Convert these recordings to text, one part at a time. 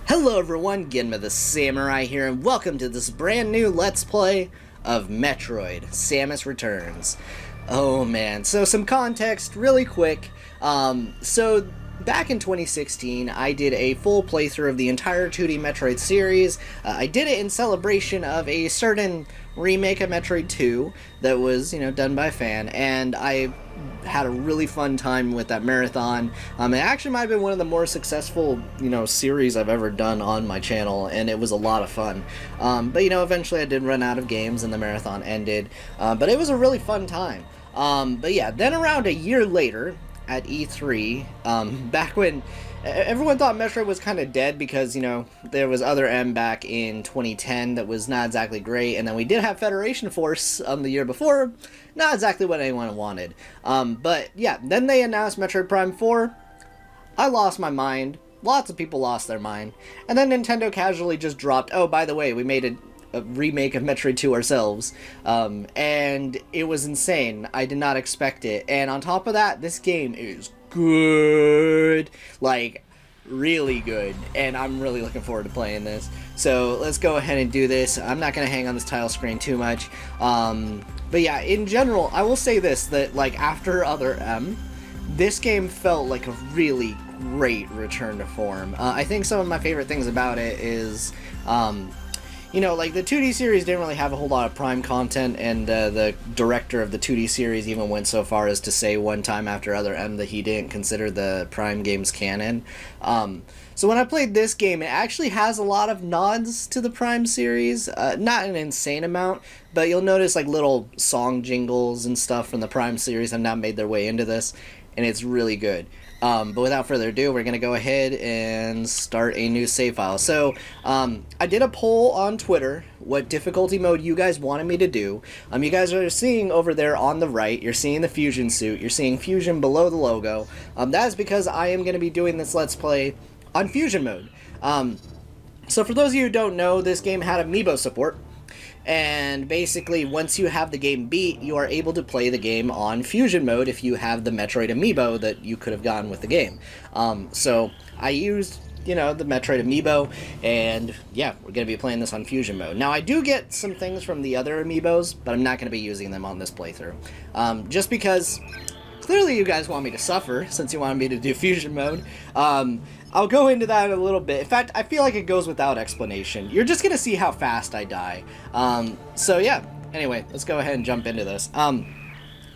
Hello everyone, GenmaTheSamurai here, and welcome to this brand new Let's Play of Metroid, Samus Returns. Oh man, so some context really quick. So back in 2016, I did a full playthrough of the entire 2D Metroid series. I did it in celebration of a certain remake of Metroid 2 that was, done by a fan, and I had a really fun time with that marathon. It actually might have been one of the more successful, series I've ever done on my channel, and it was a lot of fun. But eventually I did run out of games and the marathon ended, but it was a really fun time. But yeah, then around a year later, at E3, back when everyone thought Metroid was kind of dead because, there was Other M back in 2010 that was not exactly great, and then we did have Federation Force the year before, not exactly what anyone wanted. But yeah, then they announced Metroid Prime 4. I lost my mind. Lots of people lost their mind. And then Nintendo casually just dropped, oh, by the way, we made a remake of Metroid 2 ourselves, and it was insane. I did not expect it, and on top of that, this game is good, like, really good, and I'm really looking forward to playing this. So let's go ahead and do this. I'm not going to hang on this title screen too much, but yeah, in general, I will say this, that, like, after Other M, this game felt like a really great return to form. I think some of my favorite things about it is, like, the 2D series didn't really have a whole lot of Prime content, and the director of the 2D series even went so far as to say one time after Other M that he didn't consider the Prime games canon. So when I played this game, it actually has a lot of nods to the Prime series. Not an insane amount, but you'll notice, like, little song jingles and stuff from the Prime series have now made their way into this, and it's really good. But without further ado, we're going to go ahead and start a new save file. So, I did a poll on Twitter what difficulty mode you guys wanted me to do. You guys are seeing over there on the right, you're seeing the Fusion suit, you're seeing Fusion below the logo. That is because I am going to be doing this Let's Play on Fusion mode. So for those of you who don't know, this game had Amiibo support. And basically, once you have the game beat, you are able to play the game on Fusion mode if you have the Metroid Amiibo that you could have gotten with the game. So I used, the Metroid Amiibo, and yeah, we're going to be playing this on Fusion mode. Now, I do get some things from the other Amiibos, but I'm not going to be using them on this playthrough. Just because, clearly you guys want me to suffer, since you wanted me to do Fusion mode. I'll go into that in a little bit. In fact, I feel like it goes without explanation. You're just going to see how fast I die. So yeah, anyway, let's go ahead and jump into this.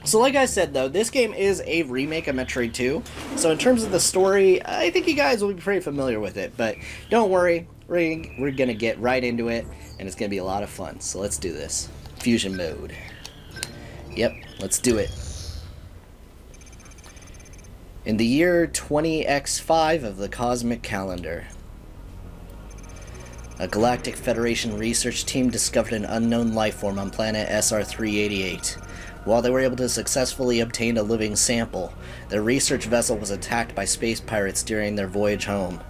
So like I said, though, this game is a remake of Metroid 2. So in terms of the story, I think you guys will be pretty familiar with it. But don't worry, we're going to get right into it, and it's going to be a lot of fun. So let's do this. Fusion mode. Yep, let's do it. In the year 20X5 of the cosmic calendar, a Galactic Federation research team discovered an unknown lifeform on planet SR388. While they were able to successfully obtain a living sample, their research vessel was attacked by space pirates during their voyage home.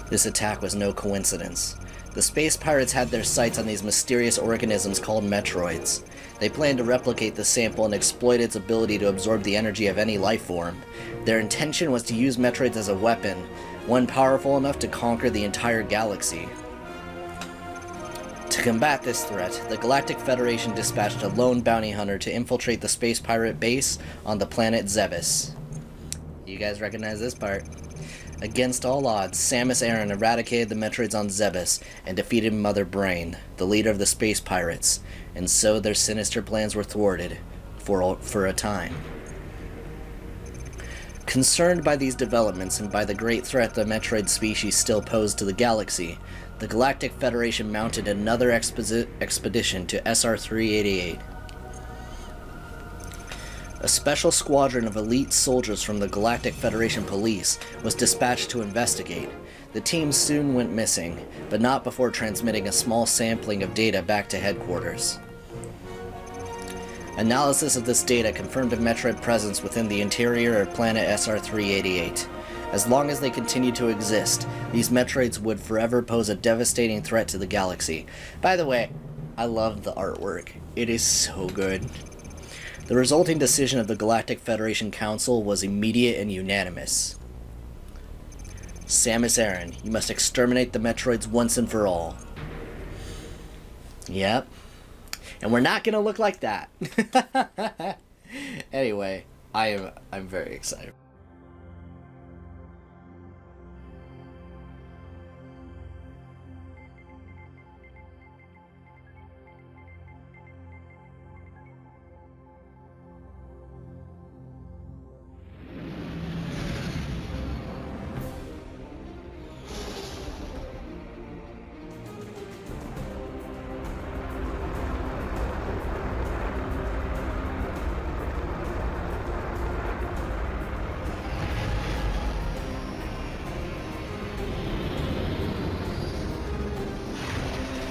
This attack was no coincidence. The space pirates had their sights on these mysterious organisms called Metroids. They planned to replicate the sample and exploit its ability to absorb the energy of any life form. Their intention was to use Metroids as a weapon, one powerful enough to conquer the entire galaxy. To combat this threat, the Galactic Federation dispatched a lone bounty hunter to infiltrate the space pirate base on the planet Zebes. You guys recognize this part. Against all odds, Samus Aran eradicated the Metroids on Zebes and defeated Mother Brain, the leader of the space pirates, and so their sinister plans were thwarted, for a time. Concerned by these developments and by the great threat the Metroid species still posed to the galaxy, the Galactic Federation mounted another expedition to SR388. A special squadron of elite soldiers from the Galactic Federation Police was dispatched to investigate. The team soon went missing, but not before transmitting a small sampling of data back to headquarters. Analysis of this data confirmed a Metroid presence within the interior of planet SR388. As long as they continued to exist, these Metroids would forever pose a devastating threat to the galaxy. By the way, I love the artwork. It is so good. The resulting decision of the Galactic Federation Council was immediate and unanimous. Samus Aran, you must exterminate the Metroids once and for all. Yep. And we're not gonna look like that. Anyway, I'm very excited.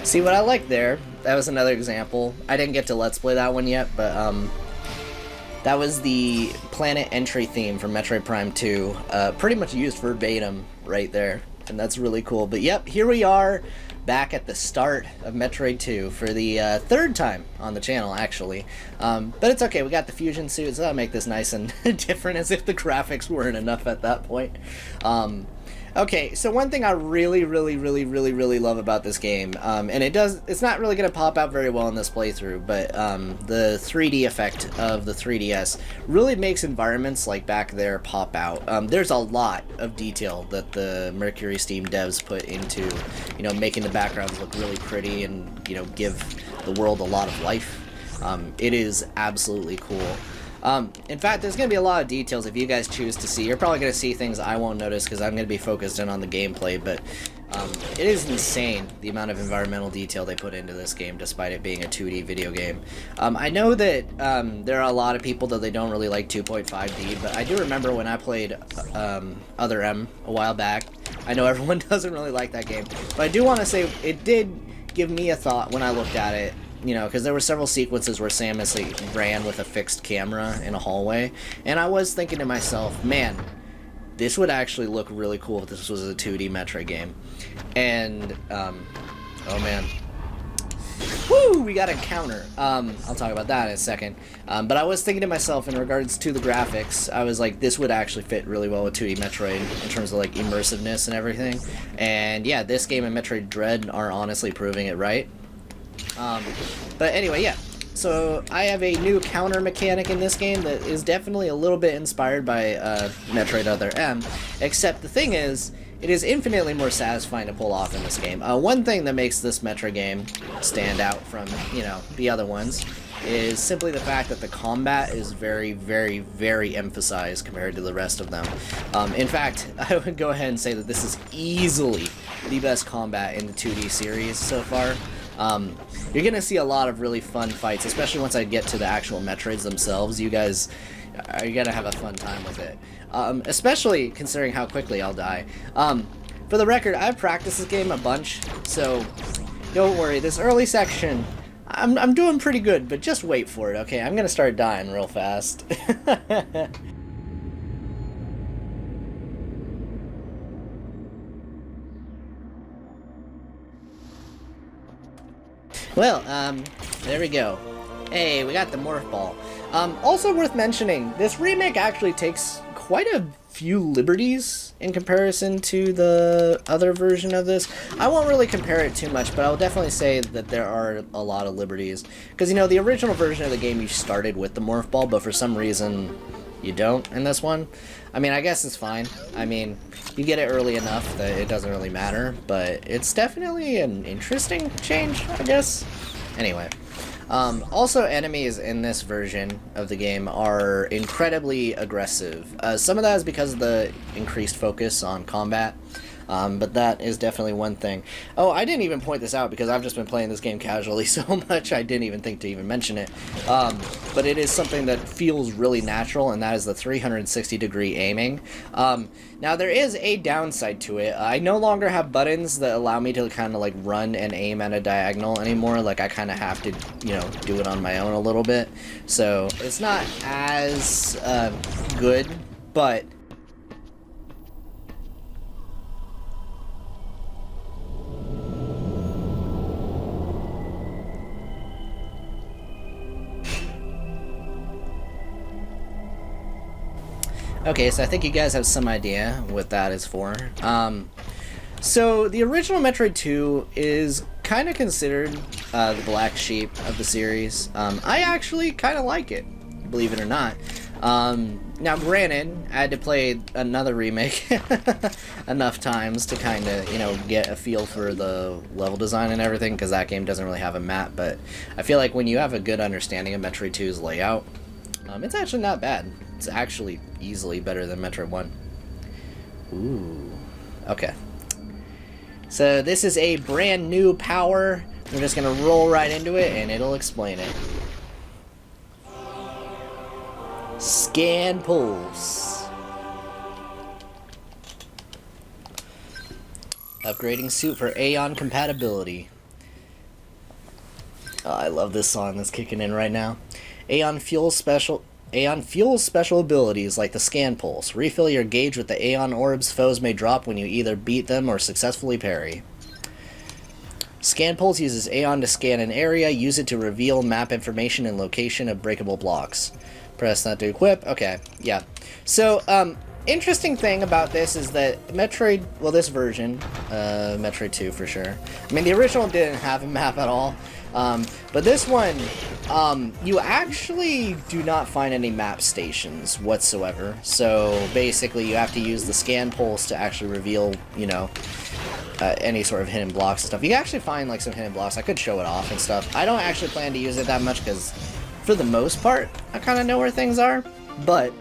See what I like there? That was another example. I didn't get to Let's Play that one yet, but that was the planet entry theme from Metroid Prime 2. Pretty much used verbatim right there, and that's really cool. But yep, here we are, back at the start of Metroid 2 for the third time on the channel, actually. But it's okay, we got the fusion suits, so that'll make this nice and different, as if the graphics weren't enough at that point. Okay, so one thing I really love about this game, and it's not really going to pop out very well in this playthrough, but the 3D effect of the 3DS really makes environments like back there pop out. There's a lot of detail that the Mercury Steam devs put into, you know, making the backgrounds look really pretty and, you know, give the world a lot of life. It is absolutely cool. In fact, there's going to be a lot of details if you guys choose to see. You're probably going to see things I won't notice because I'm going to be focused in on the gameplay, but it is insane the amount of environmental detail they put into this game, despite it being a 2D video game. I know that there are a lot of people that they don't really like 2.5D, but I do remember when I played Other M a while back. I know everyone doesn't really like that game, but I do want to say it did give me a thought when I looked at it. You know, because there were several sequences where Samus ran with a fixed camera in a hallway, and I was thinking to myself, man, this would actually look really cool if this was a 2D Metroid game. And, oh man. Woo! We got a counter. I'll talk about that in a second. But I was thinking to myself, in regards to the graphics, I was like, this would actually fit really well with 2D Metroid in terms of, like, immersiveness and everything. And, yeah, this game and Metroid Dread are honestly proving it right. But anyway, yeah, so I have a new counter mechanic in this game that is definitely a little bit inspired by Metroid Other M, except the thing is, it is infinitely more satisfying to pull off in this game. One thing that makes this Metroid game stand out from, you know, the other ones is simply the fact that the combat is very emphasized compared to the rest of them. In fact, I would go ahead and say that this is easily the best combat in the 2D series so far. You're gonna see a lot of really fun fights, especially once I get to the actual Metroids themselves. You guys are gonna have a fun time with it, especially considering how quickly I'll die. For the record, I've practiced this game a bunch, so don't worry. This early section, I'm doing pretty good, but just wait for it, okay? I'm gonna start dying real fast. Well, there we go. Hey, we got the Morph Ball. Also worth mentioning, this remake actually takes quite a few liberties in comparison to the other version of this. I won't really compare it too much, but I'll definitely say that there are a lot of liberties. Because, you know, the original version of the game, you started with the Morph Ball, but for some reason, you don't in this one. I mean, I guess it's fine. I mean, you get it early enough that it doesn't really matter, but it's definitely an interesting change, I guess. Anyway, also enemies in this version of the game are incredibly aggressive. Some of that is because of the increased focus on combat. But that is definitely one thing. Oh, I didn't even point this out because I've just been playing this game casually so much I didn't even think to even mention it. But it is something that feels really natural, and that is the 360-degree aiming. Now, there is a downside to it. I no longer have buttons that allow me to kind of like run and aim at a diagonal anymore. Like, I kind of have to, you know, do it on my own a little bit. So, it's not as good, but Okay, so I think you guys have some idea what that is for. So the original Metroid 2 is kind of considered the black sheep of the series. I actually kind of like it, believe it or not. Now granted, I had to play another remake enough times to kind of, you know, get a feel for the level design and everything, because that game doesn't really have a map, but I feel like when you have a good understanding of Metroid 2's layout, it's actually not bad. It's actually easily better than Metroid 1. Ooh. Okay. So this is a brand new power. We're just going to roll right into it and it'll explain it. Scan Pulse. Upgrading suit for Aeon compatibility. Oh, I love this song that's kicking in right now. Aeon fuels special abilities like the Scan Pulse. Refill your gauge with the Aeon orbs foes may drop when you either beat them or successfully parry. Scan Pulse uses Aeon to scan an area. Use it to reveal map information and location of breakable blocks. Press that to equip. Okay, yeah. So, interesting thing about this is that Metroid, well, this version, Metroid 2 for sure. I mean, the original didn't have a map at all. But this one, you actually do not find any map stations whatsoever. So basically, you have to use the Scan Pulse to actually reveal, you know, any sort of hidden blocks and stuff. You can actually find like some hidden blocks. I could show it off and stuff. I don't actually plan to use it that much because, for the most part, I kind of know where things are. But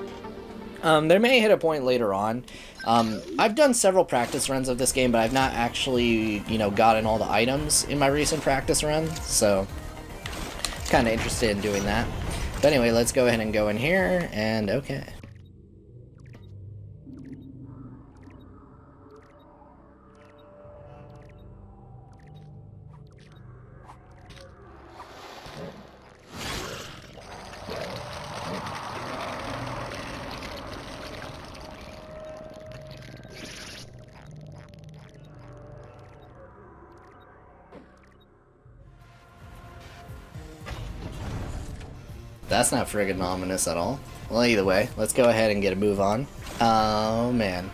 there may hit a point later on. I've done several practice runs of this game, but I've not actually, you know, gotten all the items in my recent practice run, so kind of interested in doing that. But anyway, let's go ahead and go in here, and okay. That's not friggin' ominous at all. Well, either way, let's go ahead and get a move on. Oh, man.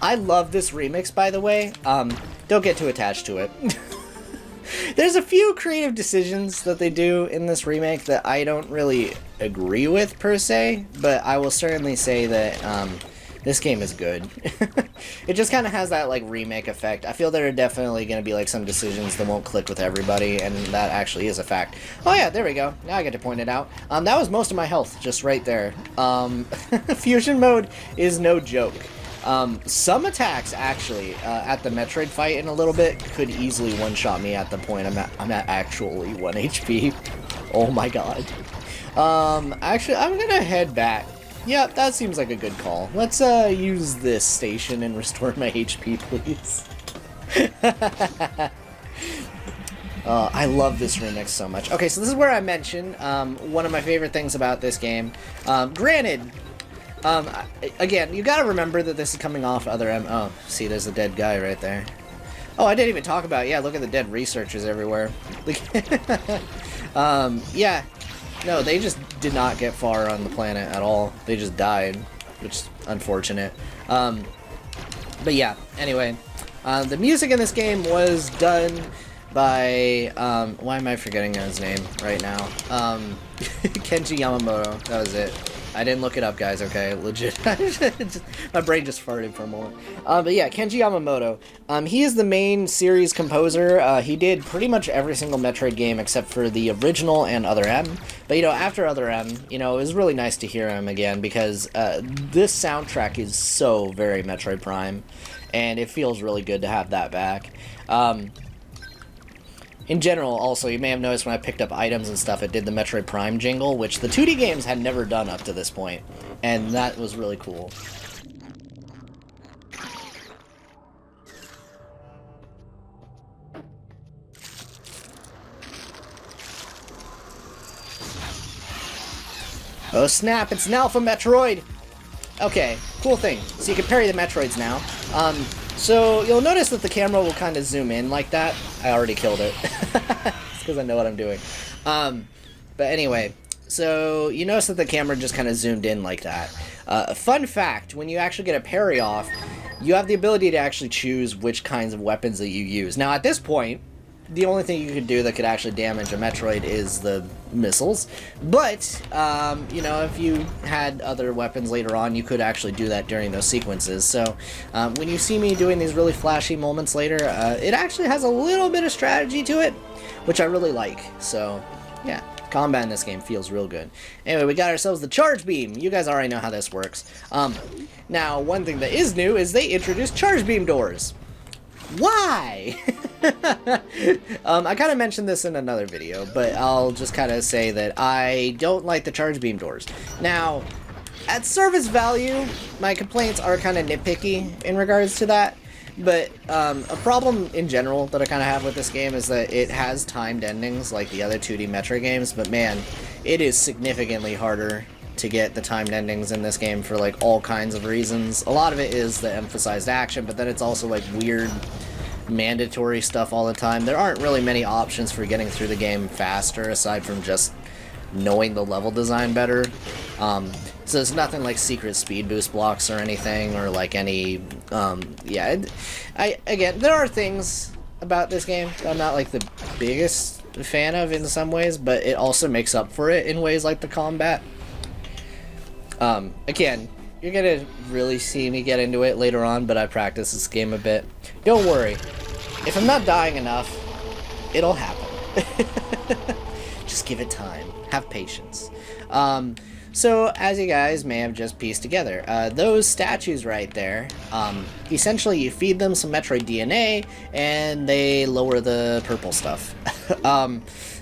I love this remix, by the way. Don't get too attached to it. There's a few creative decisions that they do in this remake that I don't really agree with, per se, but I will certainly say that, this game is good. It just kind of has that, like, remake effect. I feel there are definitely going to be, like, some decisions that won't click with everybody, and that actually is a fact. Oh, yeah, there we go. Now I get to point it out. That was most of my health, just right there. Fusion mode is no joke. Some attacks, actually, at the Metroid fight in a little bit, could easily one-shot me at the point I'm at actually 1 HP. Oh, my God. Actually, I'm going to head back. Yeah, that seems like a good call. Let's use this station and restore my HP, please. I love this remix so much. Okay, so this is where I mentioned one of my favorite things about this game. Granted, again, you gotta remember that this is coming off other oh, see, there's a dead guy right there. Oh, I didn't even talk about it. Yeah, look at the dead researchers everywhere. Yeah. No, they just did not get far on the planet at all. They just died, which is unfortunate. But yeah, anyway. The music in this game was done by, why am I forgetting his name right now? Kenji Yamamoto, that was it. I didn't look it up, guys, okay? Legit. My brain just farted for a moment. But yeah, Kenji Yamamoto. He is the main series composer. He did pretty much every single Metroid game except for the original and Other M. But, you know, after Other M, you know, it was really nice to hear him again because this soundtrack is so very Metroid Prime. And it feels really good to have that back. In general, also, you may have noticed when I picked up items and stuff, it did the Metroid Prime jingle, which the 2D games had never done up to this point, and that was really cool. Oh snap, it's an Alpha Metroid! Okay, cool thing. So you can parry the Metroids now. So you'll notice that the camera will kind of zoom in like that. I already killed it. It's because I know what I'm doing. But anyway, so you notice that the camera just kind of zoomed in like that. Fun fact, when you actually get a parry off, you have the ability to actually choose which kinds of weapons that you use. Now, at this point, the only thing you could do that could actually damage a Metroid is the missiles. But, you know, if you had other weapons later on, you could actually do that during those sequences. So, when you see me doing these really flashy moments later, it actually has a little bit of strategy to it, which I really like. So, yeah. Combat in this game feels real good. Anyway, we got ourselves the charge beam. You guys already know how this works. Now, one thing that is new is they introduced charge beam doors. Why? I kind of mentioned this in another video, but I'll just kind of say that I don't like the charge beam doors. Now, at surface value, my complaints are kind of nitpicky in regards to that. But a problem in general that I kind of have with this game is that it has timed endings like the other 2D Metroid games, but man, it is significantly harder to get the timed endings in this game for like all kinds of reasons. A lot of it is the emphasized action, but then it's also like weird mandatory stuff all the time. There aren't really many options for getting through the game faster aside from just knowing the level design better. So there's nothing like secret speed boost blocks or anything, or like any, yeah, again, there are things about this game that I'm not like the biggest fan of in some ways, but it also makes up for it in ways like the combat. Again, you're gonna really see me get into it later on, but I practice this game a bit. Don't worry, if I'm not dying enough, it'll happen. Just give it time. Have patience. So, as you guys may have just pieced together, those statues right there, essentially you feed them some Metroid DNA, and they lower the purple stuff.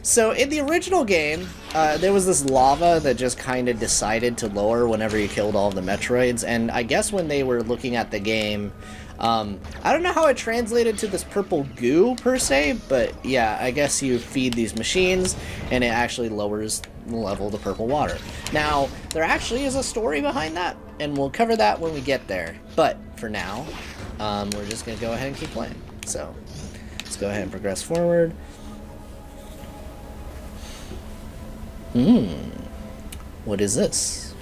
So, in the original game, there was this lava that just kind of decided to lower whenever you killed all of the Metroids, and I guess when they were looking at the game, I don't know how it translated to this purple goo, per se, but yeah, I guess you feed these machines, and it actually lowers the level of the purple water. Now, there actually is a story behind that, and we'll cover that when we get there, but for now, we're just going to go ahead and keep playing. So, let's go ahead and progress forward. What is this?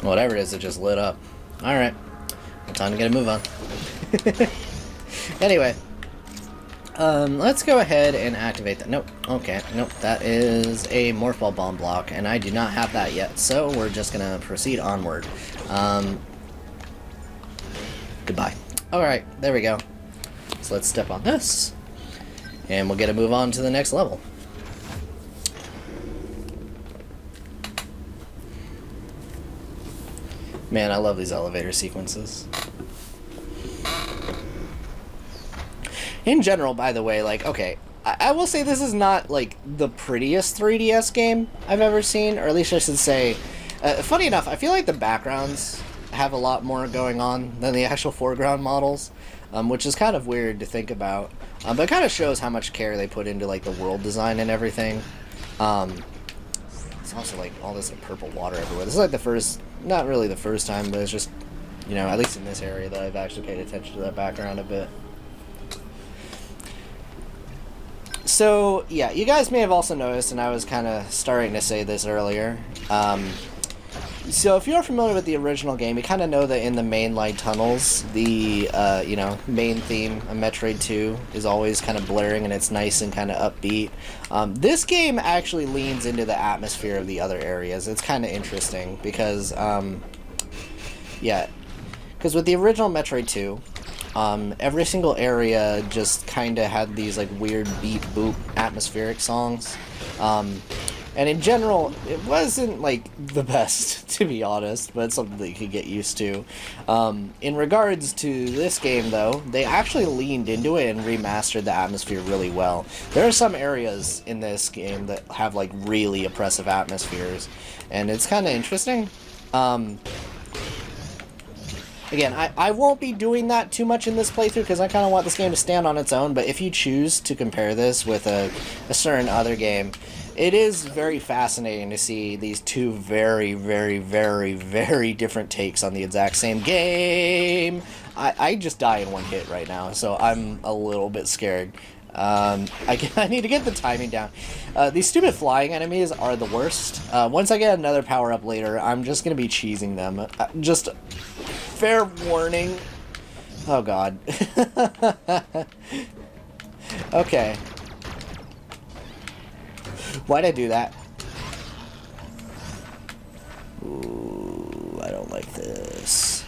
Whatever it is, it just lit up. Alright. Time to get a move on. Anyway. Let's go ahead and activate that. Nope. Okay. Nope. That is a Morph Ball bomb block, and I do not have that yet, so we're just gonna proceed onward. Goodbye. Alright. There we go. So let's step on this, and we'll get a move on to the next level. Man, I love these elevator sequences. In general, by the way, like, okay, I will say this is not, like, the prettiest 3DS game I've ever seen, or at least I should say, funny enough, I feel like the backgrounds have a lot more going on than the actual foreground models, which is kind of weird to think about, but it kind of shows how much care they put into, like, the world design and everything. It's also, like, all this like, purple water everywhere. This is, like, the first, not really the first time, but it's just, you know, at least in this area that I've actually paid attention to that background a bit. So, yeah, you guys may have also noticed, and I was kind of starting to say this earlier, so if you're familiar with the original game, you kind of know that in the main light tunnels, the, you know, main theme of Metroid 2 is always kind of blaring, and it's nice and kind of upbeat. This game actually leans into the atmosphere of the other areas. It's kind of interesting, because, yeah, because with the original Metroid 2, every single area just kind of had these, like, weird beep-boop atmospheric songs. And in general, it wasn't, like, the best, to be honest, but it's something that you could get used to. In regards to this game, though, they actually leaned into it and remastered the atmosphere really well. There are some areas in this game that have, like, really oppressive atmospheres, and it's kind of interesting. Again, I won't be doing that too much in this playthrough because I kind of want this game to stand on its own, but if you choose to compare this with a certain other game, it is very fascinating to see these two very, very, very, very different takes on the exact same game. I just die in one hit right now, so I'm a little bit scared. I need to get the timing down. These stupid flying enemies are the worst. Once I get another power-up later, I'm just going to be cheesing them. Just fair warning. Oh, God. Okay. Why'd I do that? Ooh, I don't like this.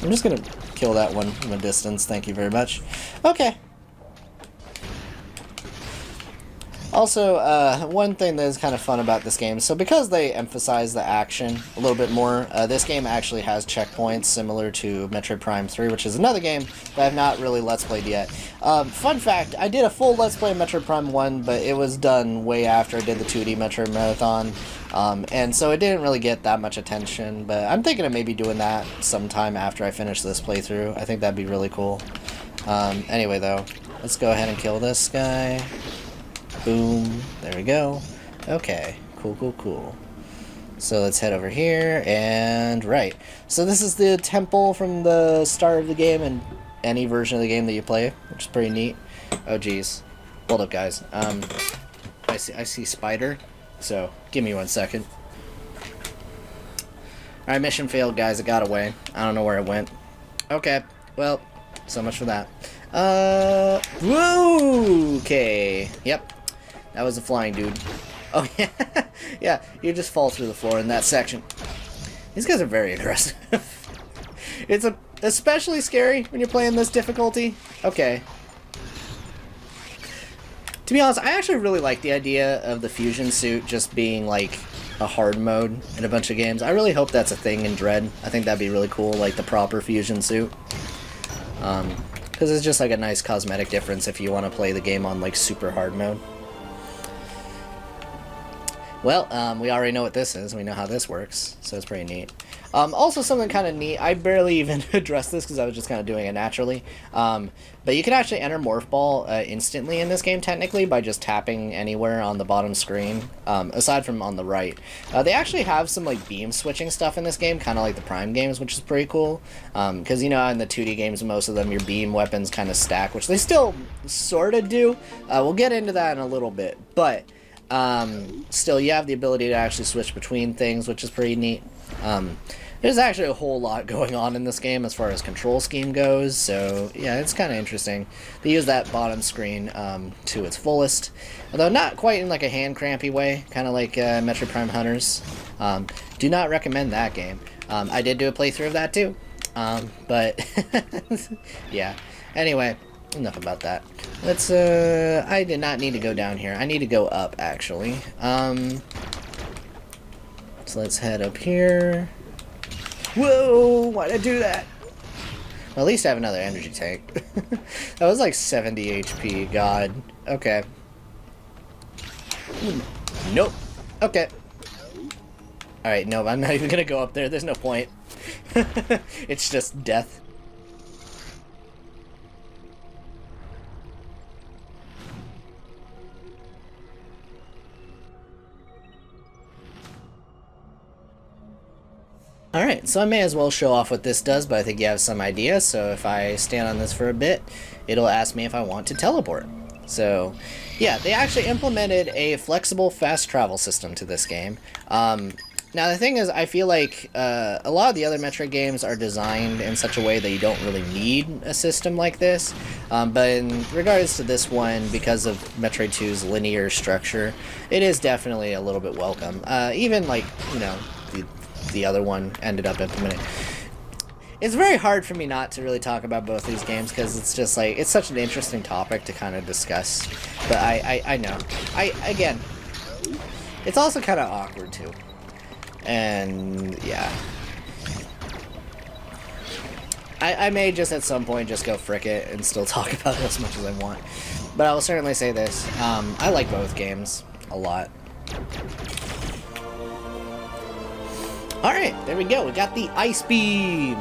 I'm just gonna kill that one from a distance, thank you very much. Okay. Also, one thing that is kind of fun about this game, so because they emphasize the action a little bit more, this game actually has checkpoints similar to Metroid Prime 3, which is another game that I've not really Let's Played yet. Fun fact, I did a full Let's Play of Metroid Prime 1, but it was done way after I did the 2D Metroid Marathon, and so it didn't really get that much attention, but I'm thinking of maybe doing that sometime after I finish this playthrough. I think that'd be really cool. Anyway, though, let's go ahead and kill this guy. Boom. There we go. Okay. Cool, cool, cool. So let's head over here, and right. So this is the temple from the start of the game and any version of the game that you play, which is pretty neat. Oh, geez. Hold up, guys. I see spider, so give me 1 second. Alright, mission failed, guys. It got away. I don't know where it went. Okay. Well, so much for that. Woo! Okay. Yep. That was a flying dude. Oh, yeah. Yeah, you just fall through the floor in that section. These guys are very aggressive. It's especially scary when you're playing this difficulty. Okay. To be honest, I actually really like the idea of the fusion suit just being like a hard mode in a bunch of games. I really hope that's a thing in Dread. I think that'd be really cool, like the proper fusion suit. Because it's just like a nice cosmetic difference if you want to play the game on like super hard mode. Well, we already know what this is. We know how this works, so it's pretty neat. Also, something kind of neat. I barely even addressed this because I was just kind of doing it naturally. But you can actually enter Morph Ball instantly in this game, technically, by just tapping anywhere on the bottom screen, aside from on the right. They actually have some like beam switching stuff in this game, kind of like the Prime games, which is pretty cool. Because, you know, in the 2D games, most of them, your beam weapons kind of stack, which they still sort of do. We'll get into that in a little bit, but... still, you have the ability to actually switch between things, which is pretty neat. There's actually a whole lot going on in this game as far as control scheme goes, so yeah, it's kind of interesting. They use that bottom screen to its fullest, although not quite in like a hand crampy way, kind of like Metroid Prime Hunters. Do not recommend that game. I did do a playthrough of that too, but yeah. Anyway, enough about that. Let's, I did not need to go down here. I need to go up, actually. So let's head up here. Whoa! Why'd I do that? Well, at least I have another energy tank. That was like 70 HP. God. Okay. Nope. Okay. Alright, no, I'm not even gonna go up there. There's no point. It's just death. Alright, so I may as well show off what this does, but I think you have some idea, so if I stand on this for a bit, it'll ask me if I want to teleport. So, yeah, they actually implemented a flexible fast travel system to this game. Now, the thing is, I feel like a lot of the other Metroid games are designed in such a way that you don't really need a system like this, but in regards to this one, because of Metroid 2's linear structure, it is definitely a little bit welcome. Even, like, you know, the other one ended up implementing. It's very hard for me not to really talk about both these games because it's just like, it's such an interesting topic to kind of discuss. But I know. Again, it's also kind of awkward too. And yeah. I may just at some point just go frick it and still talk about it as much as I want. But I will certainly say this. I like both games a lot. Alright, there we go. We got the Ice Beam.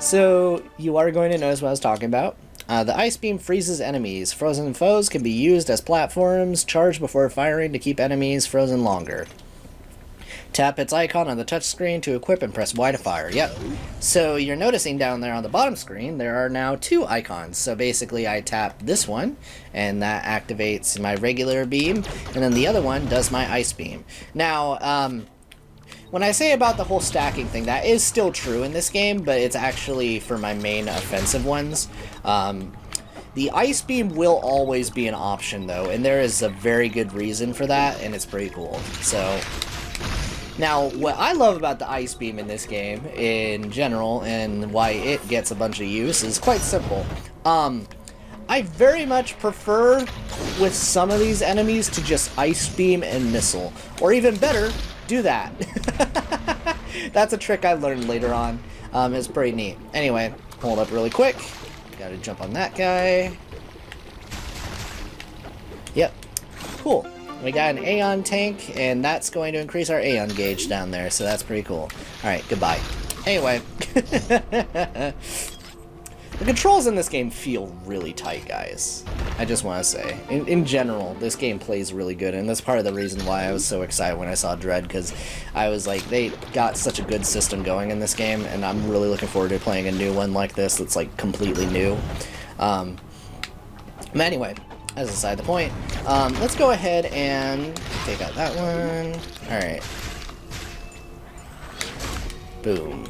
So, you are going to notice what I was talking about. The Ice Beam freezes enemies. Frozen foes can be used as platforms, charged before firing to keep enemies frozen longer. Tap its icon on the touchscreen to equip and press Y to fire. Yep. So you're noticing down there on the bottom screen, there are now 2 icons. So basically I tap this one, and that activates my regular beam, and then the other one does my ice beam. Now, when I say about the whole stacking thing, that is still true in this game, but it's actually for my main offensive ones. The ice beam will always be an option, though, and there is a very good reason for that, and it's pretty cool. So, now, what I love about the ice beam in this game, in general, and why it gets a bunch of use, is quite simple. I very much prefer, with some of these enemies, to just ice beam and missile. Or even better, do that. That's a trick I learned later on. It's pretty neat. Anyway, hold up really quick. Gotta jump on that guy. Yep. Cool. We got an Aeon tank, and that's going to increase our Aeon gauge down there, so that's pretty cool. Alright, goodbye. Anyway. The controls in this game feel really tight, guys. I just want to say. In general, this game plays really good, and that's part of the reason why I was so excited when I saw Dread, because I was like, they got such a good system going in this game, and I'm really looking forward to playing a new one like this that's like completely new. But anyway, as aside the point, let's go ahead and take out that one. Alright. Boom.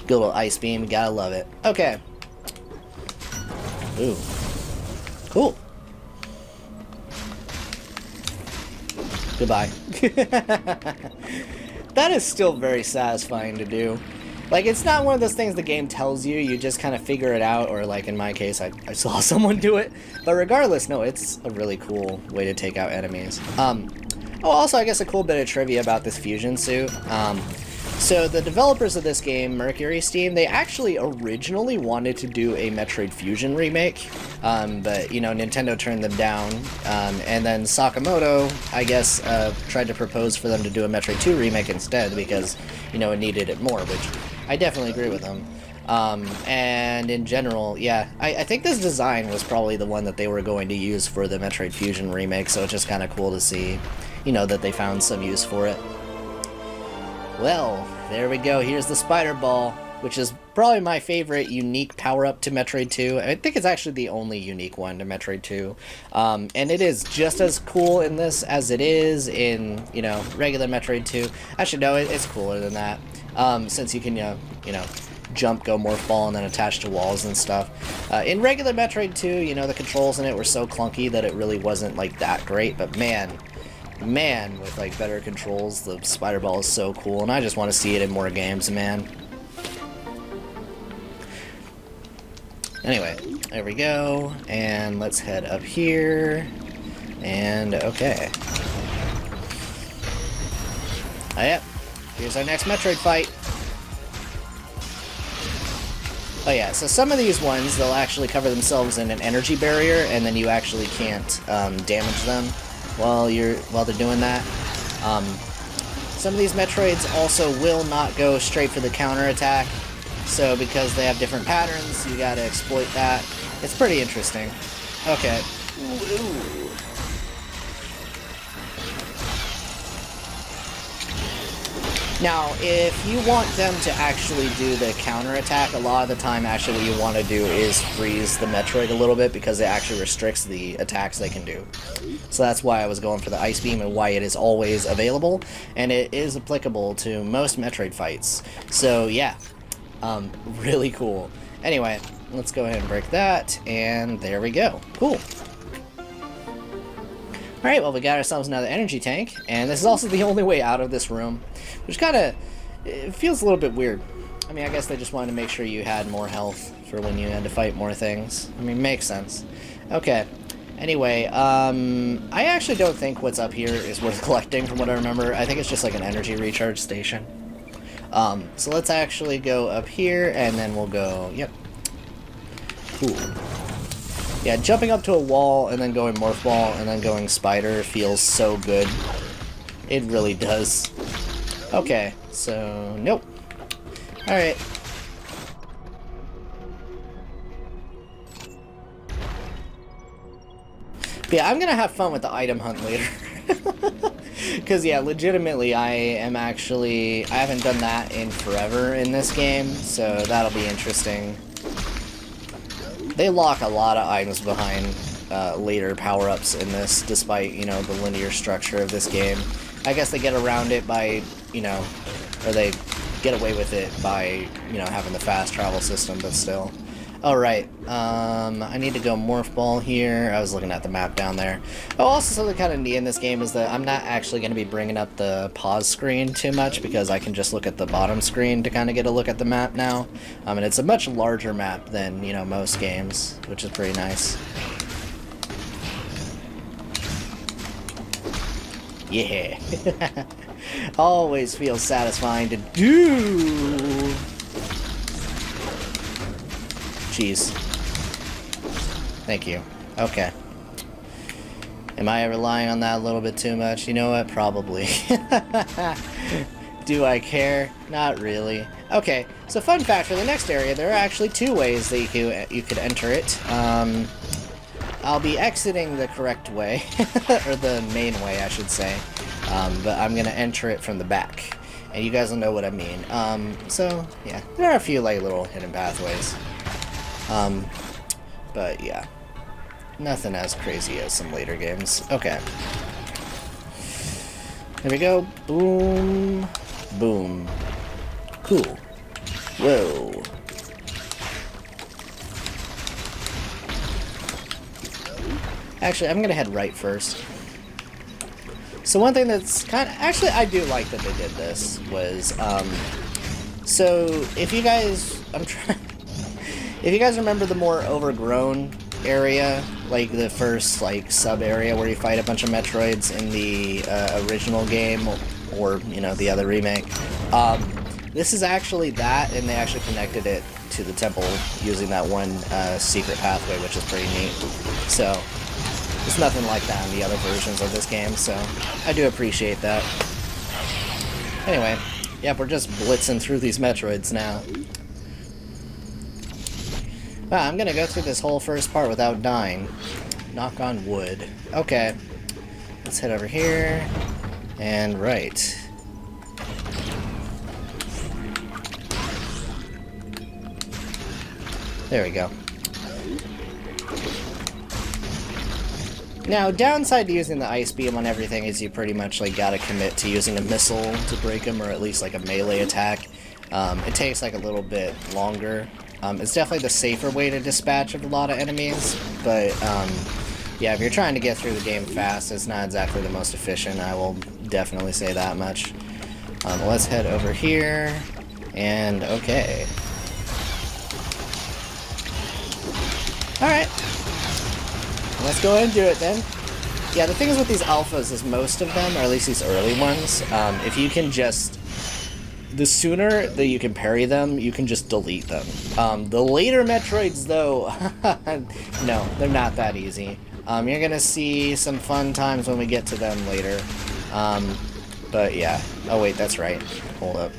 Good little ice beam, gotta love it. Okay. Ooh. Cool. Goodbye. That is still very satisfying to do. Like, it's not one of those things the game tells you, you just kind of figure it out, or like in my case, I saw someone do it. But regardless, no, it's a really cool way to take out enemies. Oh, also, I guess a cool bit of trivia about this fusion suit. So the developers of this game, Mercury Steam, they actually originally wanted to do a Metroid Fusion remake, but, you know, Nintendo turned them down, and then Sakamoto, I guess, tried to propose for them to do a Metroid 2 remake instead, because, you know, it needed it more, which I definitely agree with them. And in general, yeah, I think this design was probably the one that they were going to use for the Metroid Fusion remake, so it's just kind of cool to see, you know, that they found some use for it. Well, there we go. Here's the Spider Ball, which is probably my favorite unique power-up to Metroid 2. I think it's actually the only unique one to Metroid 2. And it is just as cool in this as it is in, you know, regular Metroid 2. Actually, no, it's cooler than that. Since you can, you know, jump, go Morph Ball, and then attach to walls and stuff. In regular Metroid 2, you know, the controls in it were so clunky that it really wasn't, like, that great. But man, with like better controls, the Spider Ball is so cool, and I just want to see it in more games, man. Anyway, there we go, and let's head up here, and okay. Oh, yep, here's our next Metroid fight. Oh yeah, so some of these ones, they'll actually cover themselves in an energy barrier, and then you actually can't damage them while they're doing that. Some of these Metroids also will not go straight for the counterattack, so because they have different patterns, you gotta exploit that. It's pretty interesting. Okay. Ooh. Now, if you want them to actually do the counterattack, a lot of the time actually what you want to do is freeze the Metroid a little bit, because it actually restricts the attacks they can do. So that's why I was going for the Ice Beam and why it is always available, and it is applicable to most Metroid fights. So yeah, really cool. Anyway, let's go ahead and break that, and there we go. Cool. Alright, well, we got ourselves another energy tank, and this is also the only way out of this room, which kind of, it feels a little bit weird. I mean, I guess they just wanted to make sure you had more health for when you had to fight more things. I mean, makes sense. Okay, anyway, I actually don't think what's up here is worth collecting from what I remember. I think it's just like an energy recharge station. So let's actually go up here, and then we'll go, yep. Cool. Yeah, jumping up to a wall and then going Morph Ball and then going Spider feels so good. It really does. Okay, so, nope. Alright. But yeah, I'm gonna have fun with the item hunt later. Because, yeah, legitimately, I haven't done that in forever in this game, so that'll be interesting. They lock a lot of items behind later power-ups in this, despite, you know, the linear structure of this game. I guess they get around it by, you know, or they get away with it by, you know, having the fast travel system, but still. Alright, I need to go Morph Ball here. I was looking at the map down there. Oh, also something kind of neat in this game is that I'm not actually going to be bringing up the pause screen too much because I can just look at the bottom screen to kind of get a look at the map now. And it's a much larger map than, you know, most games, which is pretty nice. Yeah. Always feels satisfying to do. Jeez. Thank you. Okay. Am I relying on that a little bit too much? You know what? Probably. Do I care? Not really. Okay, so fun fact for the next area, there are actually two ways that you could enter it. I'll be exiting the correct way, or the main way, I should say. But I'm gonna enter it from the back, and you guys will know what I mean. So yeah, there are a few like little hidden pathways. But yeah, nothing as crazy as some later games. Okay. Here we go. Boom. Boom. Cool. Whoa. Actually, I'm gonna head right first. So one thing that's kind of... Actually, I do like that they did this, was, so if you guys... If you guys remember the more overgrown area, like the first like sub area where you fight a bunch of Metroids in the original game, or you know, the other remake, this is actually that, and they actually connected it to the temple using that one secret pathway, which is pretty neat. So it's nothing like that in the other versions of this game, so I do appreciate that. Anyway, yep, we're just blitzing through these Metroids now. Wow, I'm gonna go through this whole first part without dying. Knock on wood. Okay. Let's head over here. And right. There we go. Now, downside to using the ice beam on everything is you pretty much like gotta commit to using a missile to break them, or at least like a melee attack. It takes like a little bit longer. It's definitely the safer way to dispatch of a lot of enemies, but yeah, if you're trying to get through the game fast, it's not exactly the most efficient. I will definitely say that much. Let's head over here, and okay. Alright. Let's go ahead and do it then. Yeah, the thing is with these alphas is most of them, or at least these early ones, if you can just... The sooner that you can parry them, you can just delete them. The later Metroids, though, no, they're not that easy. You're gonna see some fun times when we get to them later. But yeah. Oh wait, that's right. Hold up.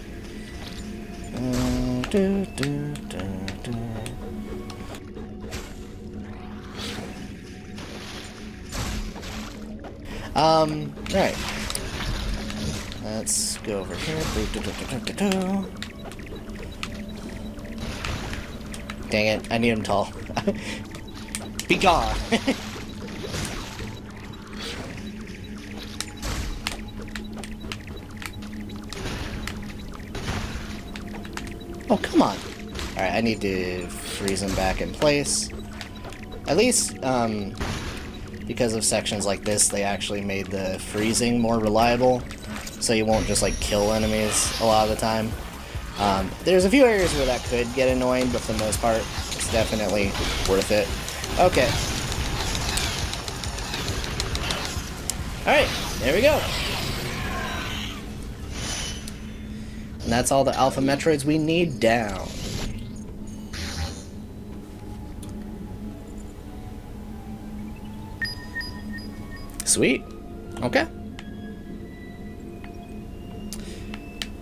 Right. Let's go over here. Dang it, I need him tall. Be gone! Oh, come on! Alright, I need to freeze him back in place. At least, because of sections like this, they actually made the freezing more reliable. So you won't just like kill enemies a lot of the time. There's a few areas where that could get annoying, but for the most part, it's definitely worth it. Okay. Alright, there we go. And that's all the Alpha Metroids we need down. Sweet. Okay.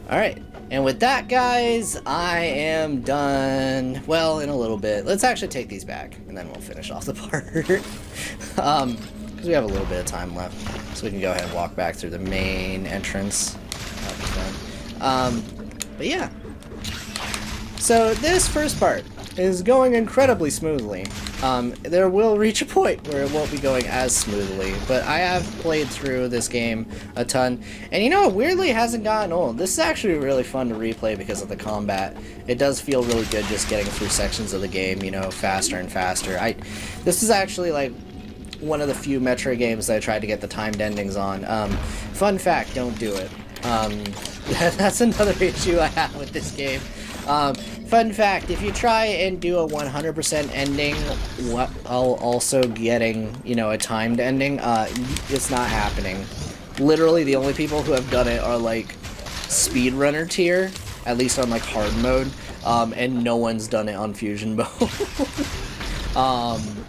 Alright, and with that, guys, I am done. Well, in a little bit. Let's actually take these back, and then we'll finish off the part. because we have a little bit of time left. So we can go ahead and walk back through the main entrance. That'll be fun. But yeah. So this first part is going incredibly smoothly. There will reach a point where it won't be going as smoothly, but I have played through this game a ton, and you know, it weirdly hasn't gotten old. This is actually really fun to replay because of the combat. It does feel really good just getting through sections of the game, you know, faster and faster. This is actually like one of the few Metroid games that I tried to get the timed endings on. Fun fact, don't do it. That's another issue I have with this game. Fun fact, if you try and do a 100% ending while also getting, you know, a timed ending, it's not happening. Literally, the only people who have done it are, like, speedrunner tier, at least on, like, hard mode, and no one's done it on fusion mode.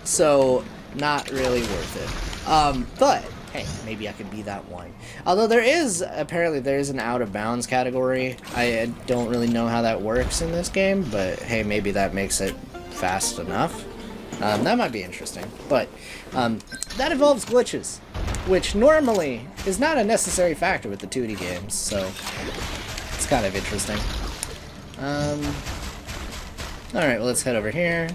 So, not really worth it. But, hey, maybe I could be that one. Although apparently there is an out of bounds category. I don't really know how that works in this game, but hey, maybe that makes it fast enough. That might be interesting. But that involves glitches, which normally is not a necessary factor with the 2D games, so it's kind of interesting. Alright, well, let's head over here.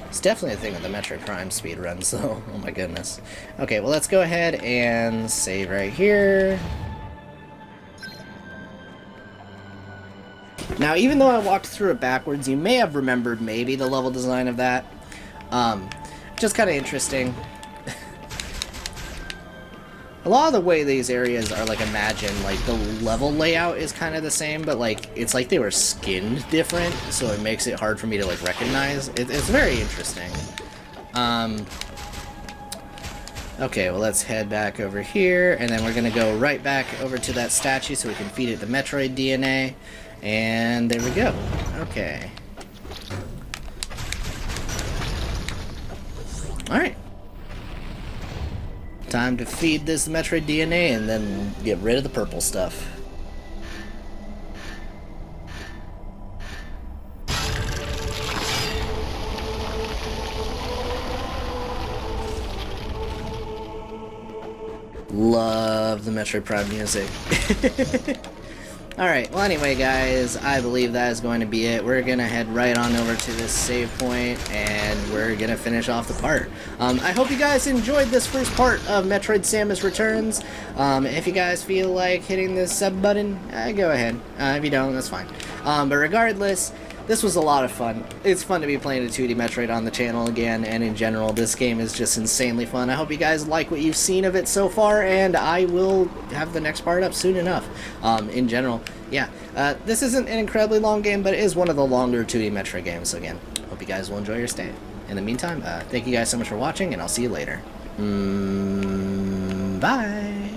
It's definitely a thing with the Metroid Prime speedruns, though. Oh my goodness. Okay, well, let's go ahead and save right here. Now, even though I walked through it backwards, you may have remembered maybe the level design of that. Just kind of interesting. A lot of the way these areas are, like, imagined, like, the level layout is kind of the same, but, like, it's like they were skinned different, so it makes it hard for me to, like, recognize. It's very interesting. Okay, well, let's head back over here, and then we're gonna go right back over to that statue so we can feed it the Metroid DNA, and there we go. Okay. Alright. Time to feed this Metroid DNA and then get rid of the purple stuff. Love the Metroid Prime music. Alright, well anyway guys, I believe that is going to be it. We're going to head right on over to this save point, and we're going to finish off the part. I hope you guys enjoyed this first part of Metroid Samus Returns. If you guys feel like hitting the sub button, go ahead. If you don't, that's fine. But regardless, this was a lot of fun. It's fun to be playing a 2D Metroid on the channel again, and in general, this game is just insanely fun. I hope you guys like what you've seen of it so far, and I will have the next part up soon enough. In general, yeah. This isn't an incredibly long game, but it is one of the longer 2D Metroid games, so again, hope you guys will enjoy your stay. In the meantime, thank you guys so much for watching, and I'll see you later. Bye!